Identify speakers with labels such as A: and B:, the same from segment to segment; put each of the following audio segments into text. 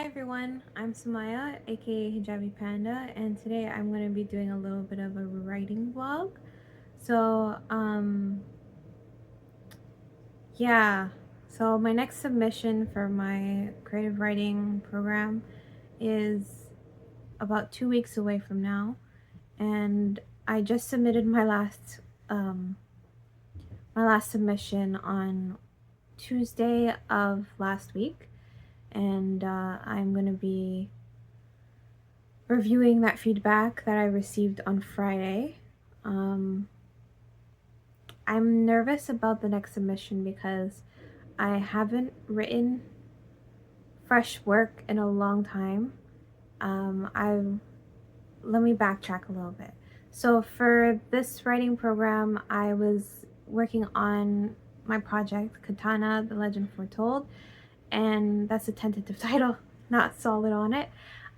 A: everyone, I'm Sumaya, aka Hijabi Panda, and today I'm going to be doing a little bit of a writing vlog. So, yeah, so my next submission for my creative writing program is about 2 weeks away from now, and I just submitted um, my last submission on Tuesday of last week, and I'm going to be reviewing that feedback that I received on Friday. Um, I'm nervous about the next submission because I haven't written fresh work in a long time. I've Let me backtrack a little bit. So for this writing program, I was working on my project Katana: The Legend Foretold, and that's a tentative title, not solid on it.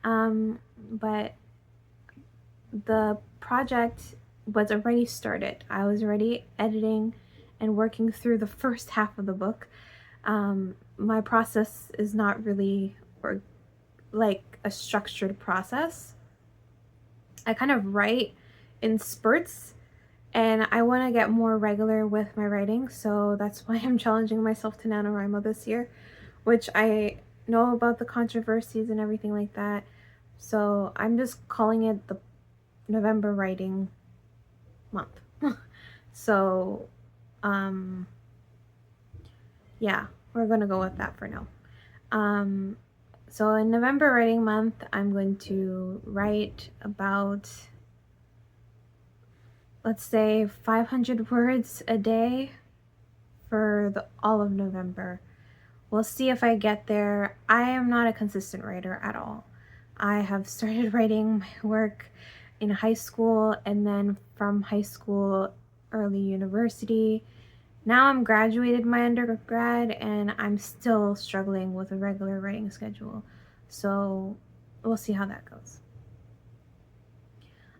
A: But the project was already started. I was already editing and working through the first half of the book. My process is not really like a structured process. I kind of write in spurts, and I want to get more regular with my writing, so that's why I'm challenging myself to NaNoWriMo this year, which I know about the controversies and everything like that. So I'm just calling it the November writing month. So, yeah, we're gonna go with that for now. So in November writing month, I'm going to write about, let's say, 500 words a day for all of November. We'll see if I get there. I am not a consistent writer at all. I have started writing my work in high school, and then from high school, early university. Now I'm graduated my undergrad, and I'm still struggling with a regular writing schedule. So we'll see how that goes.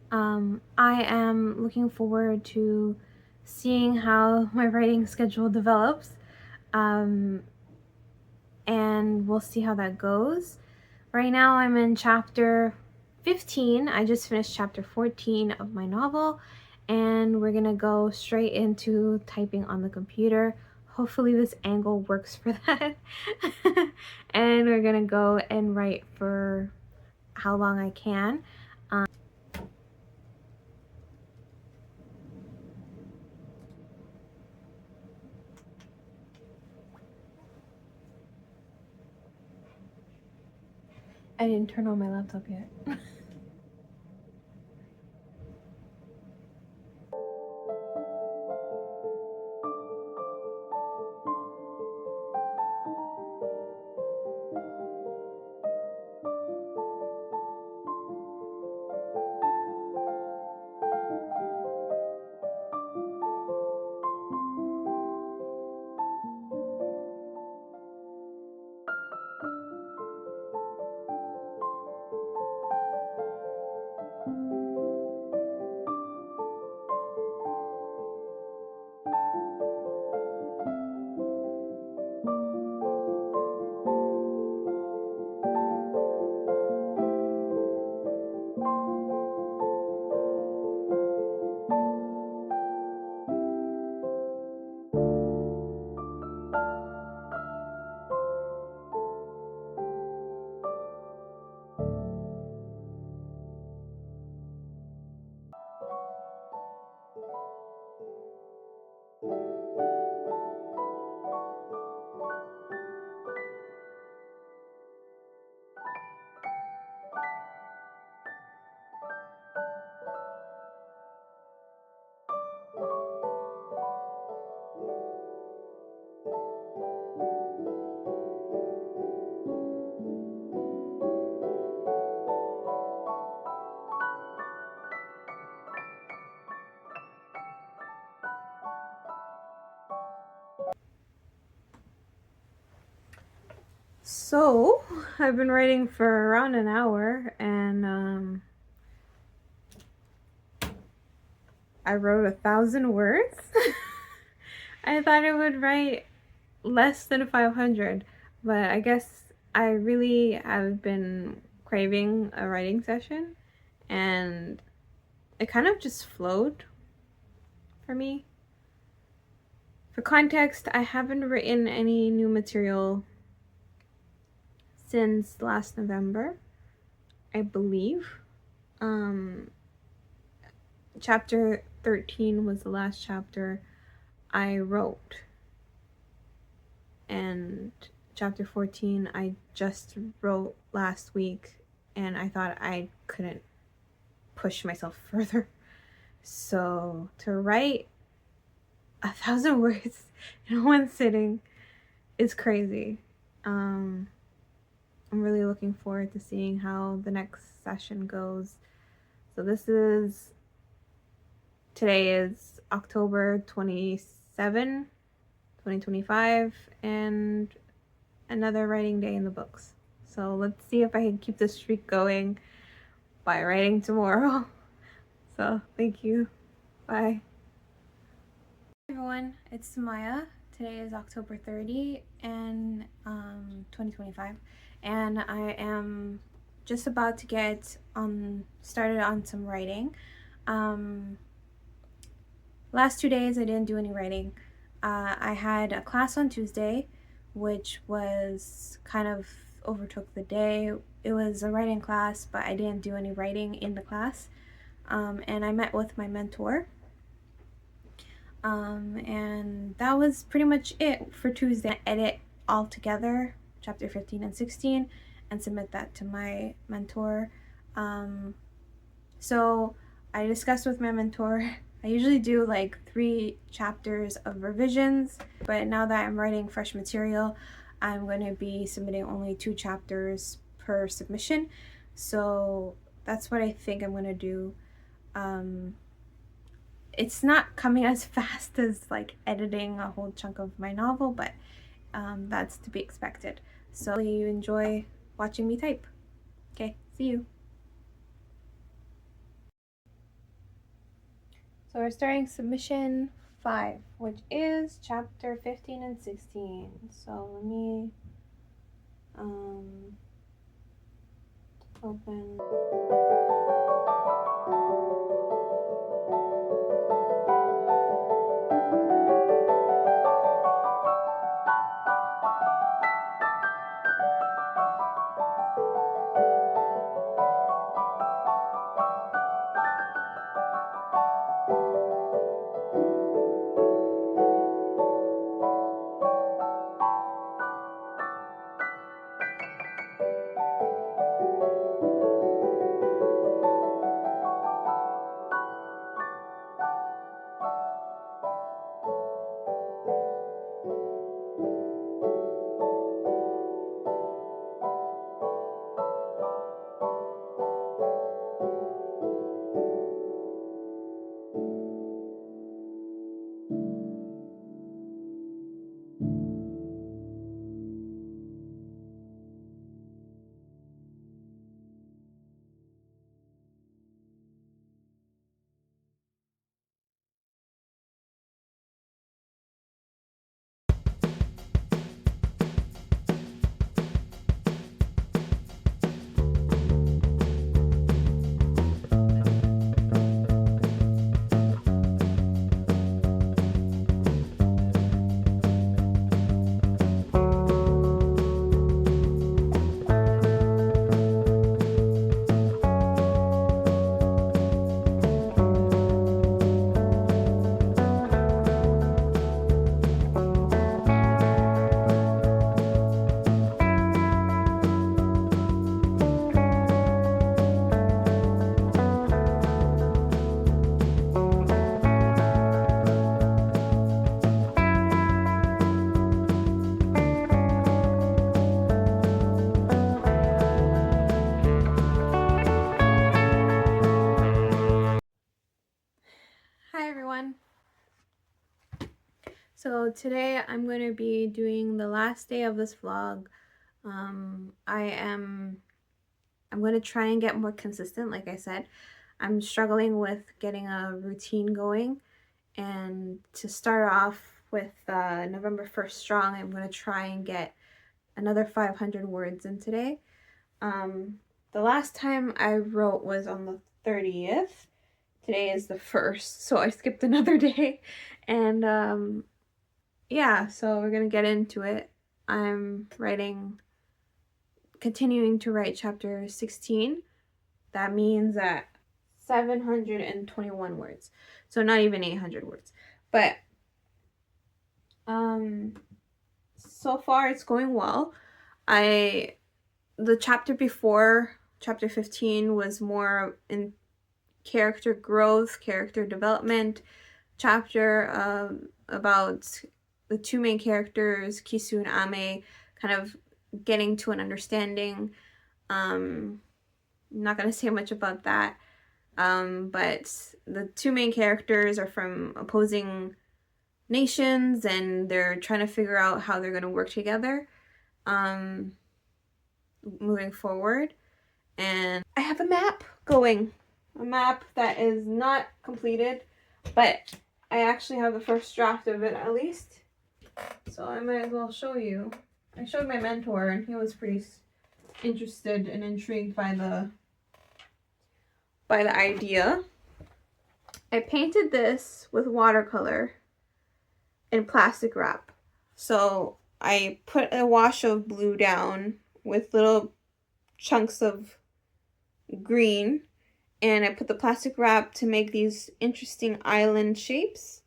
A: I am looking forward to seeing how my writing schedule develops. And we'll see how that goes. Right now I'm in chapter 15. I just finished chapter 14 of my novel, and we're gonna go straight into typing on the computer. Hopefully this angle works for that. And we're gonna go and write for how long I can. I didn't turn on my laptop yet. So, I've been writing for around an hour, and I wrote 1,000 words. I thought I would write less than 500, but I guess I really have been craving a writing session, and it kind of just flowed for me. For context, I haven't written any new material since last November, I believe. Um, Chapter 13 was the last chapter I wrote, and chapter 14 I just wrote last week, and I thought I couldn't push myself further. So to write 1,000 words in one sitting is crazy. I'm really looking forward to seeing how the next session goes. So today is October 27, 2025, and another writing day in the books. So let's see if I can keep this streak going by writing tomorrow. So thank you. Bye. Hey everyone, it's Sumaya. Today is October 30 and 2025, and I am just about to get started on some writing. Last 2 days I didn't do any writing. I had a class on Tuesday, which was kind of overtook the day. It was a writing class, but I didn't do any writing in the class. And I met with my mentor. And that was pretty much it for Tuesday. I edit all together, chapter 15 and 16, and submit that to my mentor. So I discussed with my mentor. I usually do like 3 chapters of revisions, but now that I'm writing fresh material, I'm going to be submitting only 2 chapters per submission. So that's what I think I'm going to do. It's not coming as fast as like editing a whole chunk of my novel, but that's to be expected. So you enjoy watching me type. Okay, see you. So we're starting submission 5, which is chapter 15 and 16. So let me open. Hi everyone. So today I'm going to be doing the last day of this vlog. I'm going to try and get more consistent. Like I said, I'm struggling with getting a routine going, and to start off with November 1st strong, I'm going to try and get another 500 words in today. The last time I wrote was on the 30th. Today is the 1st, so I skipped another day. And yeah, so we're gonna get into it. I'm continuing to write chapter 16. That means that 721 words. So not even 800 words. But so far it's going well. The chapter before, chapter 15, was more in character growth, character development chapter, about the two main characters, Kisu and Ame, kind of getting to an understanding. I'm not going to say much about that, but the two main characters are from opposing nations, and they're trying to figure out how they're going to work together moving forward. And I have a map going, a map that is not completed, but I actually have the first draft of it at least, so I might as well show you. I showed my mentor, and he was pretty interested and intrigued by the idea. I painted this with watercolor in plastic wrap. So I put a wash of blue down with little chunks of green, and I put the plastic wrap to make these interesting island shapes.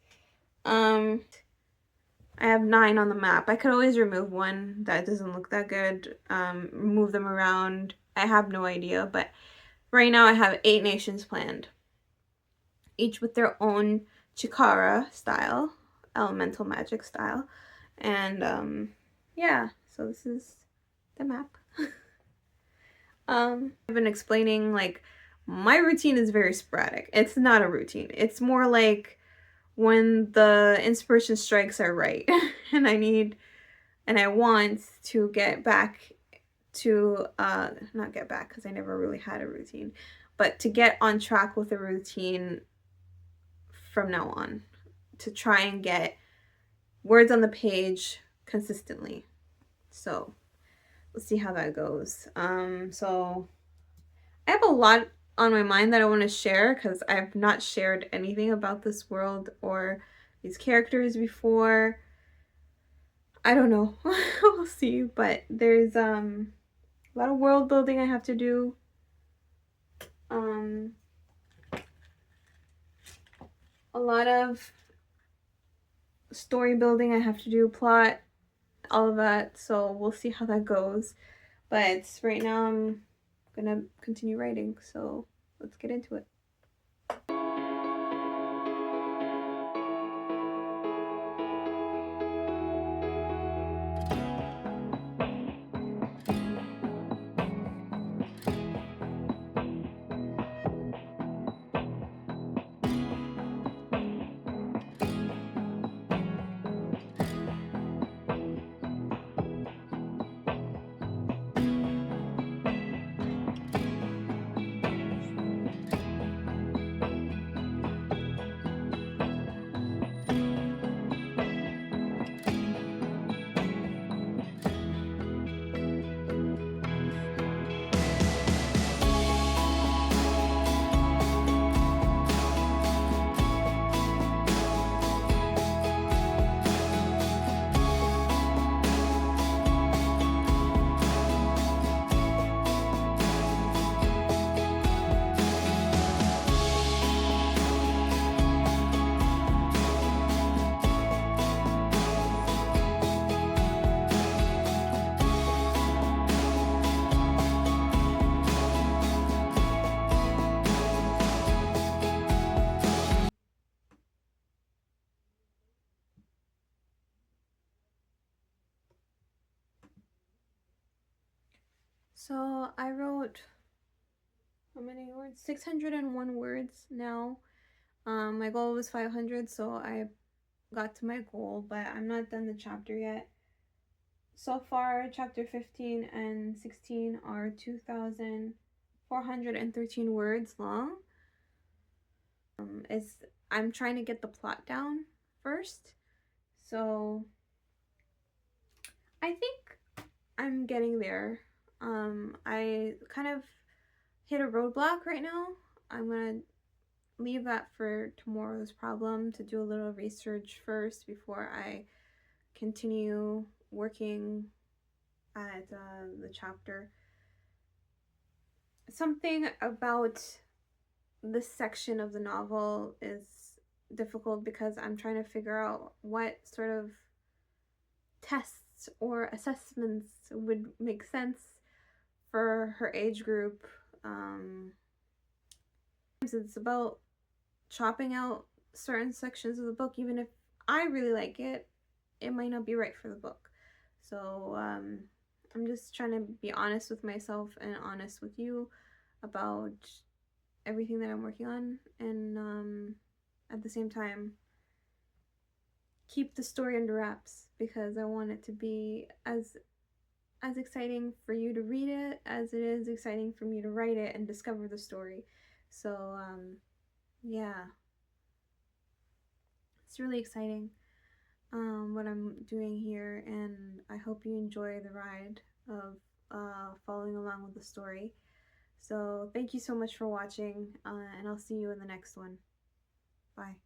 A: I have 9 on the map. I could always remove one that doesn't look that good, move them around. I have no idea, but right now I have 8 nations planned, each with their own Chikara style, elemental magic style. And yeah, so this is the map. I've been explaining, like, my routine is very sporadic. It's not a routine. It's more like when the inspiration strikes are right and I want to get back to, not get back because I never really had a routine, but to get on track with a routine from now on, to try and get words on the page consistently. So let's see how that goes. So I have a lot on my mind that I want to share because I've not shared anything about this world or these characters before. I don't know. We'll see. But there's a lot of world building I have to do. A lot of story building I have to do, plot, all of that. So we'll see how that goes. But right now I'm gonna continue writing. So let's get into it. So I wrote, how many words? 601 words now. My goal was 500, so I got to my goal, but I'm not done the chapter yet. So far, chapter 15 and 16 are 2,413 words long. I'm trying to get the plot down first. So I think I'm getting there. I kind of hit a roadblock right now. I'm gonna leave that for tomorrow's problem to do a little research first before I continue working at the chapter. Something about this section of the novel is difficult because I'm trying to figure out what sort of tests or assessments would make sense for her age group. It's about chopping out certain sections of the book, even if I really like it, it might not be right for the book. So I'm just trying to be honest with myself and honest with you about everything that I'm working on, and at the same time, keep the story under wraps because I want it to be as exciting for you to read it as it is exciting for me to write it and discover the story. So yeah, it's really exciting what I'm doing here, and I hope you enjoy the ride of following along with the story. So thank you so much for watching, and I'll see you in the next one. Bye.